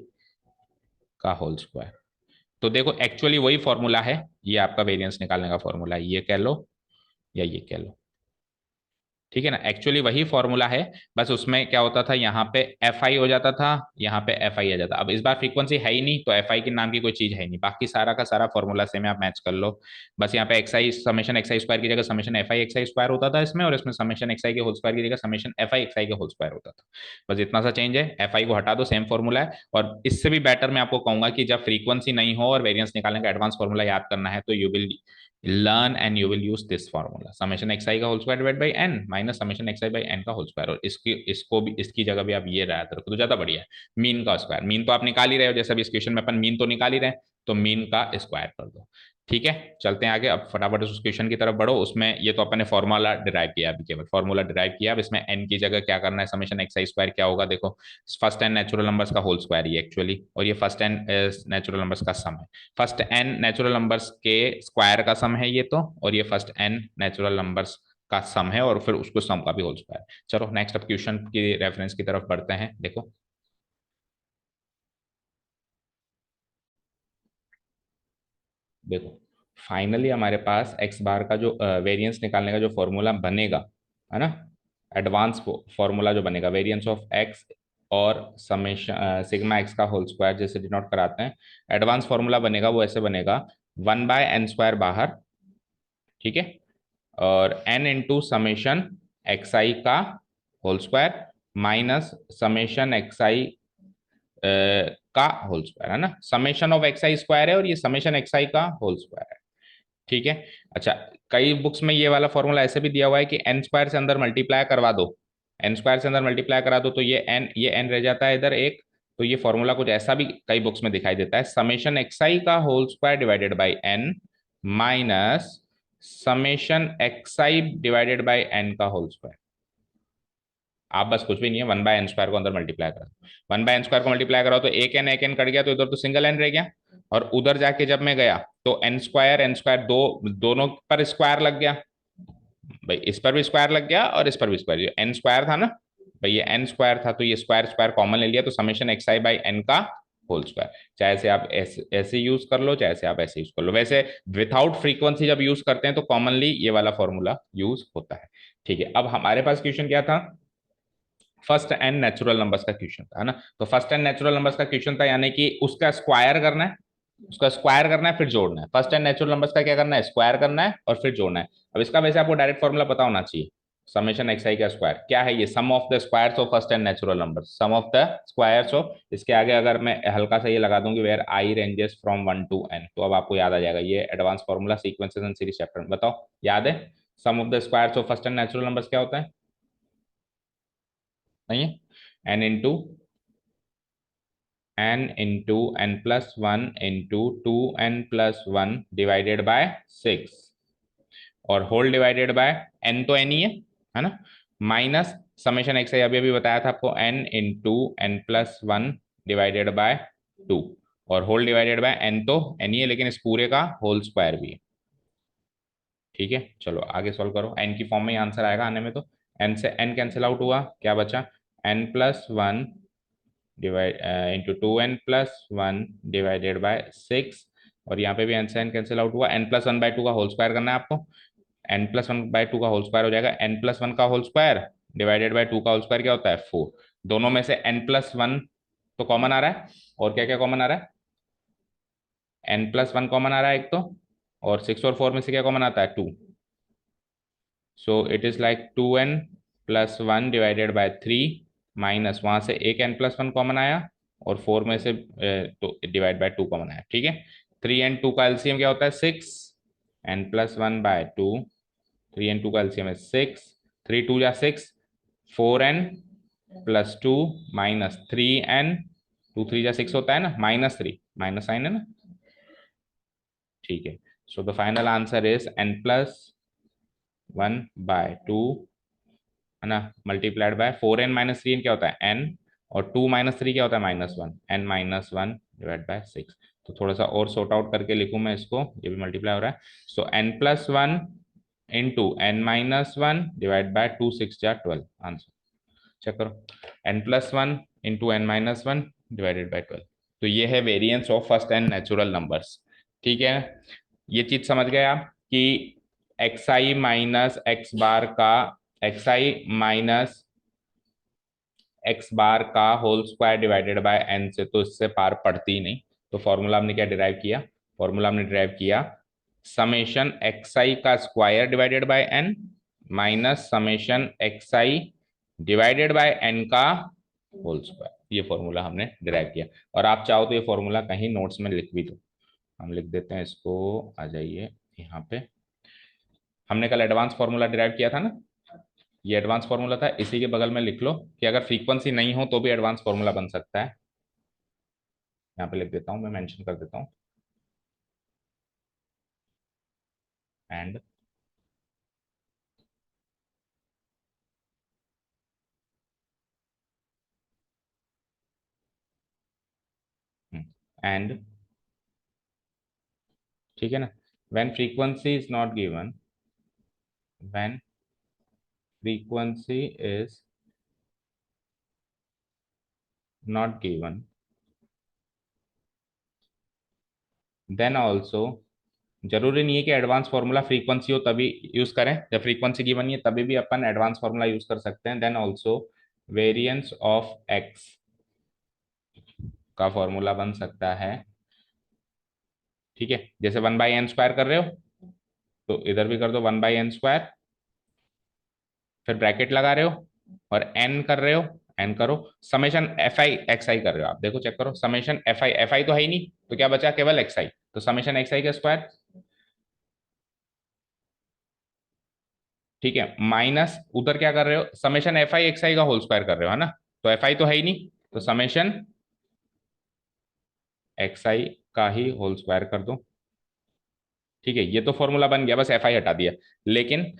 का होल स्क्वायर। तो देखो एक्चुअली वही फॉर्मूला है, ये आपका वेरिएंस निकालने का फॉर्मूला है, ये कह लो या ये कह लो, ठीक है ना, एक्चुअली वही फॉर्मूला है, बस उसमें क्या होता था, यहाँ पे एफ आई हो जाता था, यहाँ पे एफ आई आ जाता। अब इस बार फ्रीक्वेंसी है ही नहीं, तो एफ आई के नाम की कोई चीज है नहीं, बाकी सारा का सारा फॉर्मूला से में आप मैच कर लो। बस यहाँ पे x I summation x i square की जगह summation F I x i square होता था इसमें, और इसमें समेशन एक्स आई के होल स्क्वायर की जगह समेशन एफ आई एक्स आई के होल स्क्वायर होता था। बस इतना सा चेंज है, एफ आई को हटा दो, सेम फॉर्मूला है। और इससे भी बेटर मैं आपको कहूंगा कि जब फ्रीक्वेंसी नहीं हो और वेरियंस निकालने का एडवांस फॉर्मूला याद करना है, तो you will learn and you will use this formula, summation xi का whole square divide by n minus समेशन xi बाई n का होल स्क्वायर। और इसको भी इसकी जगह भी आप ये याद रखो तो ज्यादा बढ़िया है। मीन का स्क्वायर, मीन तो आप निकाल ही रहे हो, जैसे अभी इस क्वेश्चन में अपन मीन तो निकाल ही रहे हैं, तो मीन का स्क्वायर कर दो। ठीक है, चलते हैं आगे, अब फटाफट उस क्वेश्चन की तरफ बढ़ो। उसमें ये तो अपन ने फॉर्मूला डिराइव किया, अभी केवल फॉर्मूला डिराइव किया, अब इसमें n की जगह क्या करना है, समेशन xi स्क्वायर क्या होगा, देखो फर्स्ट एन नेचुरल नंबर्स का होल स्क्वायर ये एक्चुअली, और ये फर्स्ट एन नेचुरल नंबर्स का सम है, फर्स्ट एन नेचुरल नंबर्स के स्क्वायर का सम है ये तो, और ये फर्स्ट एन नेचुरल नंबर्स का सम है, और फिर उसको सम का भी होल स्क्वायर। चलो नेक्स्ट अब क्वेश्चन की रेफरेंस की तरफ बढ़ते हैं। देखो देखो फाइनली हमारे पास एक्स बार का जो वेरिएंस निकालने का जो फॉर्मूला बनेगा, है ना, एडवांस फॉर्मूला जो बनेगा वेरिएंस ऑफ एक्स और समेशन सिग्मा एक्स का होल स्क्वायर जैसे डिनोट कराते हैं, एडवांस फॉर्मूला बनेगा वो ऐसे बनेगा 1/n² बाहर, ठीक है, और n into summation x i का whole square minus summation x i का होल स्क्वायर, है ना, summation of x i square है और ये समेशन एक्स आई का होल स्क्वायर है। ठीक है, अच्छा, कई बुक्स में ये वाला फॉर्मूला ऐसे भी दिया हुआ है कि एन स्क्वायर से अंदर मल्टीप्लाई करवा दो, एन स्क्वायर से अंदर मल्टीप्लाई करा दो तो ये एन रह जाता है इधर एक, तो ये फॉर्मूला कुछ ऐसा भी कई बुक्स में दिखाई देता है, समेशन एक्स आई का whole square divided by n minus summation x i divided by n का होल स्क्वायर। आप बस कुछ भी नहीं है, 1/n² को अंदर मल्टीप्लाई करा, 1/n² को मल्टीप्लाई करा तो एक एन कट गया, तो इधर तो सिंगल एन रह गया, और उधर जाके जब मैं गया तो एन स्क्वायर दो दोनों पर स्क्वायर लग गया, भाई इस पर भी स्क्वायर लग गया और इस पर भी स्क्वायर, एन स्क्वायर था ना भाई, ये एन स्क्वायर था, तो ये स्क्वायर स्क्वायर कॉमन ले लिया, तो summation x i by n का होल स्क्वायर। चाहे से आप ऐसे यूज कर लो, चाहे से आप ऐसे यूज कर लो, वैसे विथआउट फ्रीक्वेंसी जब यूज करते हैं तो कॉमनली ये वाला फॉर्मूला यूज होता है। ठीक है, अब हमारे पास क्वेश्चन क्या था, फर्स्ट एन नेचुरल नंबर्स का क्वेश्चन था, है ना, तो फर्स्ट एन नेचुरल नंबर्स का क्वेश्चन था, यानी कि उसका स्क्वायर करना है, उसका स्क्वायर करना है फिर जोड़ना है, फर्स्ट एन नेचुरल नंबर्स का क्या करना है, स्क्वायर करना है और फिर जोड़ना है। अब इसका वैसे आपको डायरेक्ट फॉर्मूला पता होना चाहिए, समेशन एक्स आई का स्क्वायर क्या है, ये sum of the squares of first n natural number, sum of the squares of, इसके आगे अगर मैं हल्का सा ये लगा दूंगी where i ranges from 1 to n, तो अब आपको याद आ जाएगा ये advance formula sequences and series chapter में, बताओ याद है, sum of the squares of first n natural numbers क्या होता है, नहीं है, n into n+1 into 2n+1 divided by 6, और होल डिवाइडेड बाय n तो n ही है ना, माइनस समेशन एक्स अभी अभी बताया था आपको n into n+1 divided by 2, और होल डिवाइडेड बाय n तो n ही है, लेकिन इस पूरे का होल स्क्वायर भी है। ठीक है, चलो आगे सॉल्व करो, n की फॉर्म में ही आंसर आएगा आने में, तो n से n कैंसिल आउट हुआ, क्या बचा n+1 divide into 2n+1 divided by 6, और यहाँ पे भी n से n कैंसिल आउट हुआ। n+1/2 का होल स्क्वायर करना है आपको। n+1/2 का होल स्क्वायर हो जाएगा n+1 का होल स्क्वायर डिवाइडेड बाय 2 का होल स्क्वायर क्या होता है 4। दोनों में से n+1 तो कॉमन आ रहा है, और क्या क्या कॉमन आ रहा है, n+1 कॉमन आ रहा है एक तो, और 6 और 4 में से क्या कॉमन आता है 2। सो it is like 2n+1 divided bye 3 minus वहां से एक n+1 कॉमन आया, और 4 में से तो डिवाइड बाय 2 कॉमन आया, ठीक है। 3 and 2 का एलसीएम क्या होता है 6, n+1/2, 3 and 2 का एलसीएम है 6, 3 2 जा 6, 4n+2 माइनस 3n, 2 3 जा 6 होता है ना, -3, माइनस साइन है ना, ठीक है। So the final answer is n+1/2 है ना, मल्टीप्लाइड बाय 4n-3n क्या होता है n, और 2 - 3 क्या होता है -1, n-1 डिवाइड बाय 6। तो थोड़ा सा और सॉर्ट आउट करके लिखूं मैं इसको, ये भी मल्टीप्लाई हो रहा है। सो n+1 into n-1 divide by 2 6 जा 12, आंसर चेक करो, n+1 into n-1 divided by 12। तो ये है variance of first n natural numbers, ठीक है। ये चीज समझ गए आप कि xi माइनस एक्स बार का, xi माइनस एक्स बार का whole square divided by n से तो इससे पार पड़ती ही नहीं। तो फॉर्मूला हमने क्या डिराइव किया, फॉर्मूला हमने डिराइव किया समेशन xi का square divided by n minus समेशन xi डिवाइडेड बाय n का होल स्क्वायर, ये फॉर्मूला हमने डिराइव किया। और आप चाहो तो ये फॉर्मूला कहीं नोट्स में लिख भी दो, हम लिख देते हैं इसको, आ जाइए यहाँ पे। हमने कल एडवांस फॉर्मूला डिराइव किया था ना, ये एडवांस फॉर्मूला था, इसी के बगल में लिख लो कि अगर फ्रीक्वेंसी नहीं हो तो भी एडवांस फॉर्मूला बन सकता है। यहाँ पे लिख देता हूँ, मैं मेंशन कर देता हूँ, एंड एंड ठीक है ना, when frequency is not given, when frequency is not given then also, जरूरी नहीं है कि एडवांस फॉर्मूला फ्रीक्वेंसी हो तभी यूज करें, जब फ्रीक्वेंसी गिवन नहीं है तभी भी अपन एडवांस फॉर्मूला यूज कर सकते हैं। Then also variance of x का फॉर्मूला बन सकता है, ठीक है। जैसे 1/n² कर रहे हो तो इधर भी कर दो 1/n², फिर ब्रैकेट लगा रहे हो और n कर रहे हो, n करो, समेशन fi xi कर रहे हो, आप देखो चेक करो, समेशन fi तो है ही नहीं, तो क्या बचा केवल xi, तो समेशन xi का स्क्वायर, ठीक है, माइनस उधर क्या कर रहे हो, समेशन fi xi का होल स्क्वायर कर रहे हो, है ना, तो fi तो है ही नहीं, तो समेशन xi का ही होल स्क्वायर कर दो, ठीक है। ये तो फॉर्मूला बन गया, बस fi हटा दिया। लेकिन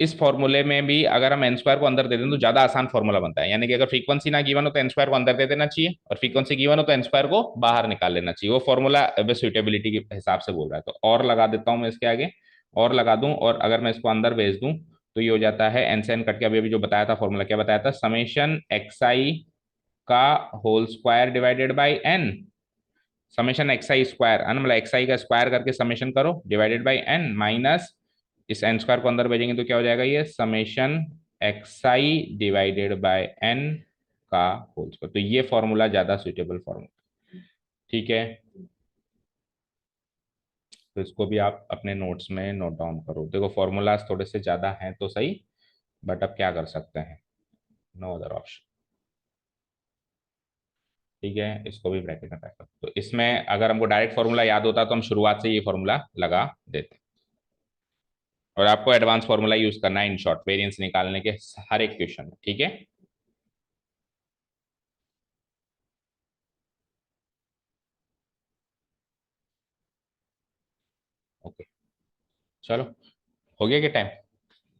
इस फॉर्मूले में भी अगर हम n² को अंदर दे दें तो ज्यादा आसान फॉर्मूला बनता है, यानी कि अगर फ्रीक्वेंसी ना गिवन हो तो n² को अंदर दे देना चाहिए, और फ्रीक्वेंसी गिवन हो तो n² को बाहर निकाल लेना चाहिए। वो फॉर्मूला सुइटेबिलिटी के हिसाब से बोल रहा है, तो और लगा देता हूं मैं इसके आगे, और लगा दूं, और अगर मैं इसको अंदर भेज दूं तो ये हो जाता है n से n कट के, अभी अभी जो बताया था फॉर्मूला, क्या बताया था, समेशन xi का whole square divided by n, summation xi square, मतलब xi का स्क्वायर करके समेशन करो डिवाइडेड बाई n, माइनस इस n² को अंदर भेजेंगे तो क्या हो जाएगा, ये summation xi divided by n का होल स्क्वायर। तो ये फॉर्मूला ज्यादा सुइटेबल फॉर्मूला, ठीक है। तो इसको भी आप अपने नोट्स में नोट डाउन करो, देखो फॉर्मूलाज थोड़े से ज्यादा हैं तो सही, बट अब क्या कर सकते हैं, नो अदर ऑप्शन, ठीक है। इसको भी ब्रैकेट में पैक करो, तो इसमें अगर हमको डायरेक्ट फॉर्मूला याद होता तो हम शुरुआत से ये फॉर्मूला लगा देते, और आपको एडवांस फॉर्मूला यूज करना है इन शॉर्ट वेरिएंस निकालने के हर एक क्वेश्चन में, ठीक है। ओके, चलो, हो गया क्या टाइम,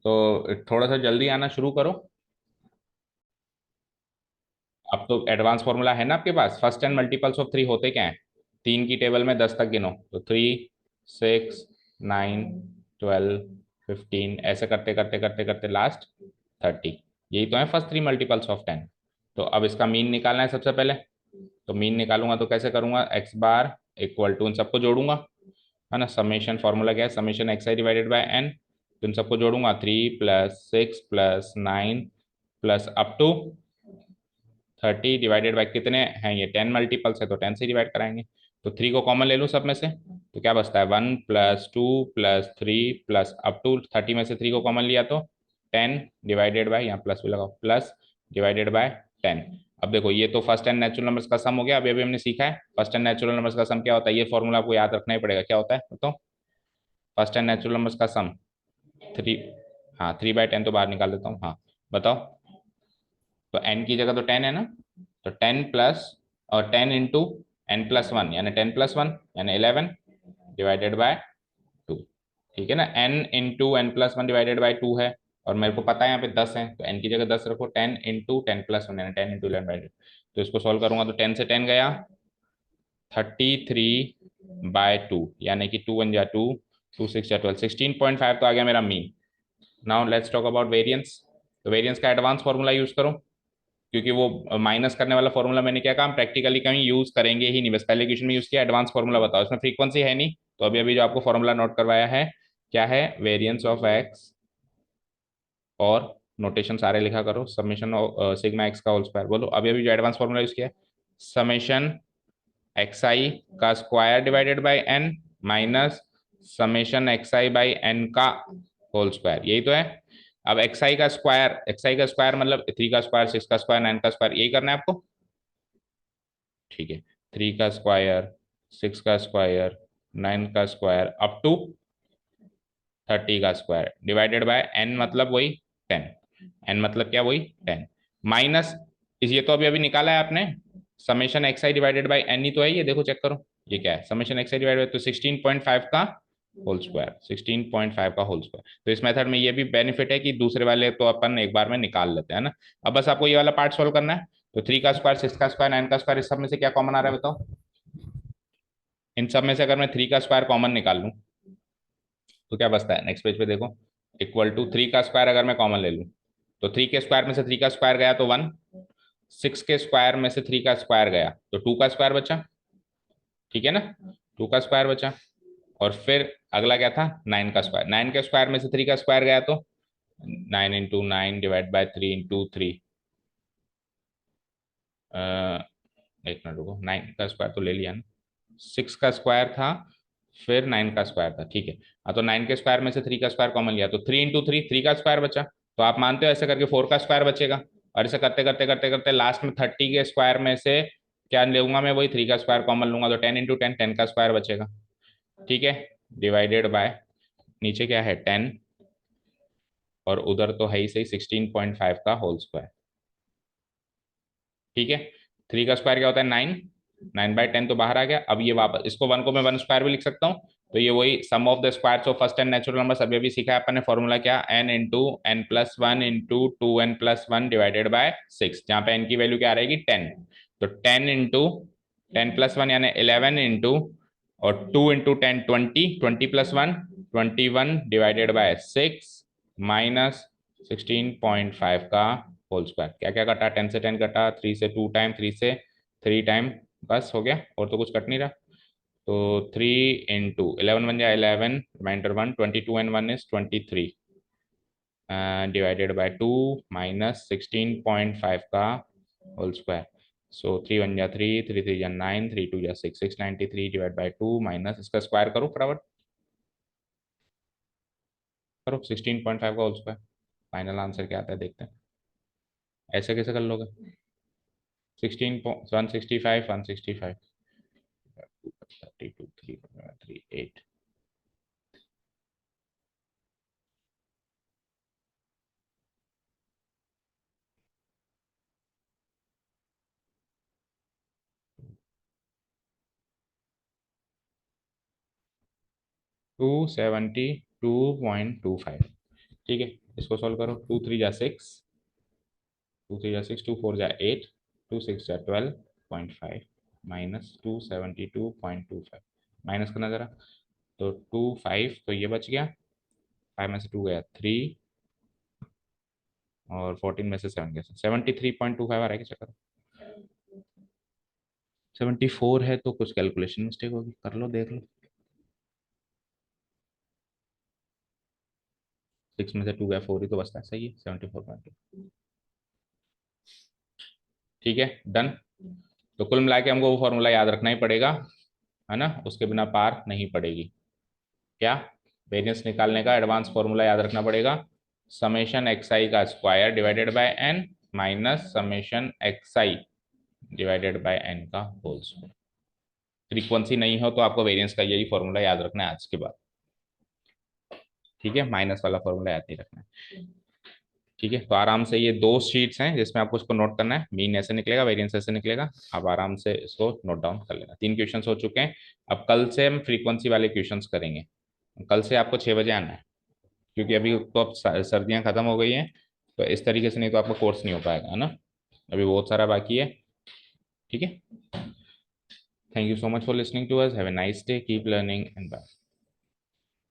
तो थोड़ा सा जल्दी आना शुरू करो। अब तो एडवांस फॉर्मूला है ना आपके पास, फर्स्ट एंड मल्टीपल्स ऑफ 3 होते क्या है, 3 की टेबल में 10 तक गिनो, तो 3 6 9 12 15, ऐसे करते करते करते करते लास्ट 30, यही तो है फर्स्ट 3 मल्टीपल्स ऑफ 10। तो अब इसका मीन निकालना है सबसे पहले। तो मीन निकालूंगा तो कैसे करूंगा, एक्स बार इक्वल टू इन सबको जोड़ूंगा, है ना। समेशन फॉर्मूला क्या है, summation x i divided by n. तो इन सबको जोड़ूंगा, 3 + 6 + 9 plus up to 30 divided by कितने हैं ये, 10 मल्टीपल्स है तो 10 से डिवाइड कराएंगे। तो 3 को कॉमन ले लूँ सब में से, तो क्या बचता है, 1 + 2 + 3 प्लस अप टू 30 में से 3 को कॉमन लिया तो 10 डिवाइडेड बाय, यहाँ प्लस भी लगाओ, प्लस डिवाइडेड बाय 10। अब देखो ये तो फर्स्ट एंड नेचुरल नंबर्स का सम हो गया। अभी अभी हमने सीखा है फर्स्ट एंड नेचुरल नंबर्स का सम क्या होता है, ये फॉर्मूला आपको याद रखना ही पड़ेगा। क्या होता है बताओ, फर्स्ट एंड नेचुरल नंबर्स का सम 3। हाँ 3/10 तो बाहर निकाल देता हूँ, हाँ बताओ। तो n की जगह तो 10 है ना, तो 10 प्लस और 10 इंटू n+1 यानी 10+1 यानी 11 डिवाइडेड बाय 2। ठीक है ना, n into n+1 divided by 2 है, और मेरे को पता है यहाँ पे 10 है तो n की जगह 10 रखो, 10 इंटू 10+1 यानी 10 इंटू 11/2। तो इसको सॉल्व करूंगा तो 10 से 10 गया, 33/2 यानी कि 2 1 जा 2, 2 6 जा 12, 16.5 तो आ गया मेरा mean. Now let's talk about variance. तो वेरिएंस का एडवांस फॉर्मूला यूज करो, क्योंकि वो माइनस करने वाला फॉर्मूला मैंने क्या कहा, हम प्रैक्टिकली कहीं यूज करेंगे ही नहीं, बस पहले क्वेश्चन में यूज किया। एडवांस फॉर्मूला बताओ, इसमें फ्रीक्वेंसी है नहीं, तो अभी अभी जो आपको फॉर्मूला नोट करवाया है क्या है, वेरिएंस ऑफ एक्स, और नोटेशन सारे लिखा करो, समेशन सिग्मा एक्स का होल स्क्वायर। बोलो अभी अभी जो एडवांस फॉर्मूला यूज किया है, समेशन एक्स आई का square divided by n minus summation x i by n का होल स्क्वायर, यही तो है। अब एक्स आई का स्क्वायर मतलब 3 का स्क्वायर, 6 का स्क्वायर, 9 का स्क्वायर, यही करना है आपको। ठीक है, 3 का स्क्वायर, 6 का स्क्वायर, 9 का स्क्वायर अप टू 30 का स्क्वायर डिवाइडेड बाय एन मतलब वही 10। एन मतलब क्या, वही 10 माइनस इस, ये तो अभी अभी निकाला है आपने, summation x i divided by n ही तो है ये, देखो चेक करो ये क्या है, समेशन एक्स आई डिवाइडेड, तो 16.5 का होल स्क्वायर, 16.5 का होल स्क्वायर। तो इस मेथड में ये भी बेनिफिट है कि दूसरे वाले तो अपन एक बार में निकाल लेते हैं ना। अब बस आपको ये वाला पार्ट सोल्व करना है। तो 3 का स्क्वायर, 6 का स्क्वायर, 9 का स्क्वायर, इस सब में से क्या कॉमन आ रहा है बताओ। इन सब में से अगर मैं 3 का स्क्वायर कॉमन निकाल लूं तो क्या बचता है, नेक्स्ट पेज पे देखो, इक्वल टू 3 का स्क्वायर अगर मैं कॉमन ले लूं तो 3 के स्क्वायर में से 3 का स्क्वायर गया तो 1, 6 के स्क्वायर में से 3 का स्क्वायर गया तो 2 का स्क्वायर बचा। ठीक है ना, 2 का स्क्वायर बचा। और फिर अगला क्या था, 9 का स्क्वायर, 9 के स्क्वायर में से 3 का स्क्वायर गया तो 9 इंटू 9 डिवाइड बाई 3 इंटू 3। एक मिनट रुको, 9 का स्क्वायर तो ले लिया ना, 6 का स्क्वायर था, फिर 9 का स्क्वायर था। ठीक है, हाँ तो 9 के स्क्वायर में से 3 का स्क्वायर कॉमन लिया तो 3 इंटू 3, 3 का स्क्वायर बचा। तो आप मानते हो ऐसे करके 4 का स्क्वायर बचेगा, और ऐसे करते करते करते करते लास्ट में 30 के स्क्वायर में से क्या लूंगा मैं, वही 3 का स्क्वायर कॉमन लूंगा तो 10 इंटू 10, 10 का स्क्वायर बचेगा। ठीक है, डिवाइडेड बाय नीचे क्या है 10, और उधर तो है ही सही 16.5 का होल स्क्वायर। ठीक है, 3 का स्क्वायर क्या होता है 9, 9/10 तो बाहर आ गया। अब ये वापस इसको 1 को मैं 1 स्क्वायर भी लिख सकता हूँ। तो ये वही sum of the squares of first n natural number, अभी अभी सीखा है अपन ने फॉर्मूला क्या, n into n+1 into 2n+1 divided by 6, जहाँ पे n की वैल्यू क्या रहेगी 10। तो 10 इंटू 10+1 यानी 11 इंटू, और 2 इंटू 10 20, 20+1 21 डिवाइडेड बाय 6 माइनस 16.5 का होल स्क्वायर। क्या क्या कटा, 10 से 10 कटा, 3 से 2 टाइम, 3 से 3 टाइम, बस हो गया, और तो कुछ कट नहीं रहा। तो 3 इंटू 11 बन जाए 11, reminder 1, 22 and 1 is 23 divided by 2 minus 16.5 का होल स्क्वायर। सो 3 1 जा 3, 3 3 जा 9, 3 2 जा 6, 693 डिवाइड बाय 2 माइनस इसका स्क्वायर करो फटाफट, करो 16.5 का होल स्क्वायर, फाइनल आंसर क्या आता है देखते हैं। ऐसे कैसे कर लोगे, 16 165, 165 32 3 3 8, 272.25। ठीक है, इसको सॉल्व करो, 2 3 जा 6, 2 4 जा 8, 2 6 जा 12.5 माइनस 272.25, माइनस करना जरा। तो 2 5 तो ये बच गया, 5 में से 2 गया 3, और 14 में से 7 कैसे 73.25 आ रहा है क्या, चक्कर 74 है तो कुछ कैलकुलेशन मिस्टेक होगी, कर लो देख लो। 6 में से 2 गया 4 ही तो बचता है, सही है 74.2। ठीक है डन। तो कुल मिला के हमको वो फॉर्मूला याद रखना ही पड़ेगा, है ना, उसके बिना पार नहीं पड़ेगी। क्या, वेरिएंस निकालने का एडवांस फॉर्मूला याद रखना पड़ेगा, समेशन एक्स आई का square divided by n minus summation x i divided by n का होल स्क्वायर। फ्रीक्वेंसी नहीं हो तो आपको वेरिएंस का यही फॉर्मूला याद रखना है आज के बाद। ठीक है, माइनस वाला फॉर्मूला याद नहीं रखना है। ठीक है, तो आराम से ये दो शीट्स हैं जिसमें आपको इसको नोट करना है, मीन ऐसे निकलेगा वेरिएंस ऐसे निकलेगा, आप आराम से इसको नोट डाउन कर लेना। 3 क्वेश्चंस हो चुके हैं, अब कल से हम फ्रीक्वेंसी वाले क्वेश्चंस करेंगे। कल से आपको 6 बजे आना है, क्योंकि अभी तो अब सर्दियां खत्म हो गई हैं, तो इस तरीके से नहीं तो आपका कोर्स नहीं हो पाएगा, है ना, अभी बहुत सारा बाकी है। ठीक है, thank you so much for listening to us, have a nice day, keep learning and bye.